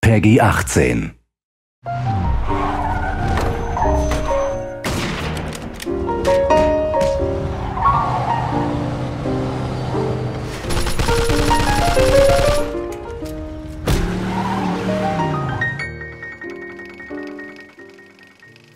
PEGI 18.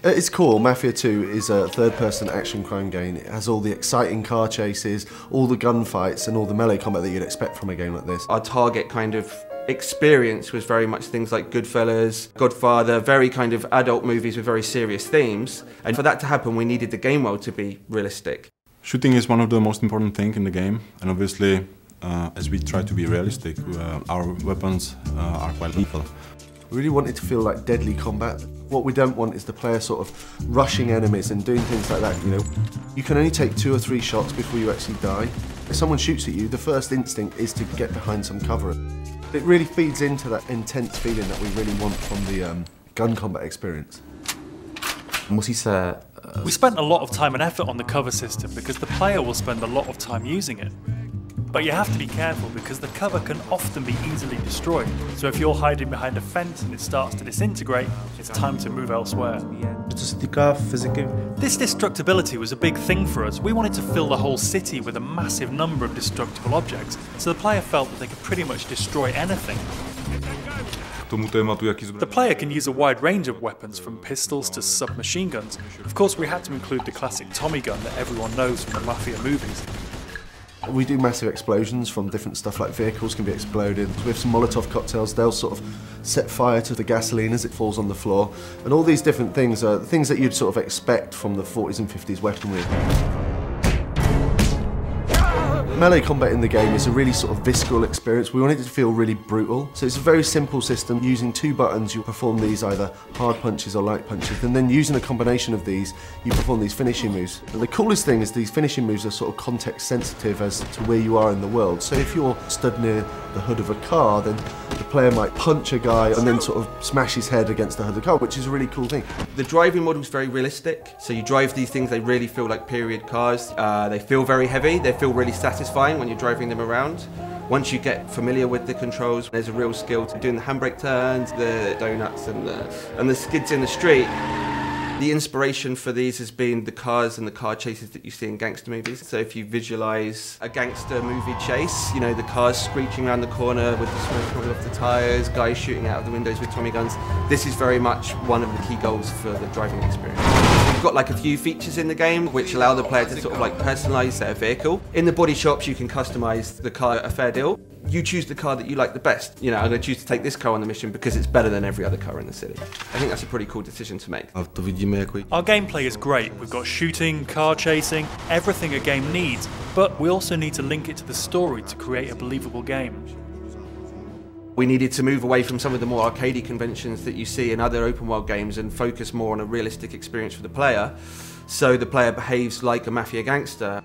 At its core, Mafia 2 is a third-person action crime game. It has all the exciting car chases, all the gunfights and all the melee combat that you'd expect from a game like this. Our target kind of experience was very much things like Goodfellas, Godfather, very kind of adult movies with very serious themes. And for that to happen, we needed the game world to be realistic. Shooting is one of the most important things in the game, and obviously, as we try to be realistic, our weapons are quite lethal. We really want it to feel like deadly combat. What we don't want is the player sort of rushing enemies and doing things like that, you know. You can only take 2 or 3 shots before you actually die. If someone shoots at you, the first instinct is to get behind some cover. It really feeds into that intense feeling that we really want from the gun combat experience. We spent a lot of time and effort on the cover system because the player will spend a lot of time using it. But you have to be careful because the cover can often be easily destroyed. So if you're hiding behind a fence and it starts to disintegrate, it's time to move elsewhere. This destructibility was a big thing for us. We wanted to fill the whole city with a massive number of destructible objects, so the player felt that they could pretty much destroy anything. The player can use a wide range of weapons, from pistols to submachine guns. Of course, we had to include the classic Tommy gun that everyone knows from the Mafia movies. We do massive explosions from different stuff, like vehicles can be exploded. With some Molotov cocktails, they'll sort of set fire to the gasoline as it falls on the floor. And all these different things are things that you'd sort of expect from the 40s and 50s weaponry. Melee combat in the game is a really sort of visceral experience. We want it to feel really brutal. So it's a very simple system. Using 2 buttons, you perform these either hard punches or light punches. And then using a combination of these, you perform these finishing moves. But the coolest thing is these finishing moves are sort of context sensitive as to where you are in the world. So if you're stood near the hood of a car, then the player might punch a guy and then sort of smash his head against the hood of the car, which is a really cool thing. The driving model is very realistic. So you drive these things, they really feel like period cars. They feel very heavy, they feel really satisfying when you're driving them around. Once you get familiar with the controls, there's a real skill to doing the handbrake turns, the donuts and the skids in the street. The inspiration for these has been the cars and the car chases that you see in gangster movies. So if you visualise a gangster movie chase, you know, the cars screeching around the corner with the smoke coming off the tyres, guys shooting out of the windows with Tommy guns, this is very much one of the key goals for the driving experience. We've got like a few features in the game which allow the player to sort of like personalise their vehicle. In the body shops you can customise the car a fair deal. You choose the car that you like the best. You know, I'm going to choose to take this car on the mission because it's better than every other car in the city. I think that's a pretty cool decision to make. Our gameplay is great. We've got shooting, car chasing, everything a game needs, but we also need to link it to the story to create a believable game. We needed to move away from some of the more arcadey conventions that you see in other open world games and focus more on a realistic experience for the player, so the player behaves like a Mafia gangster.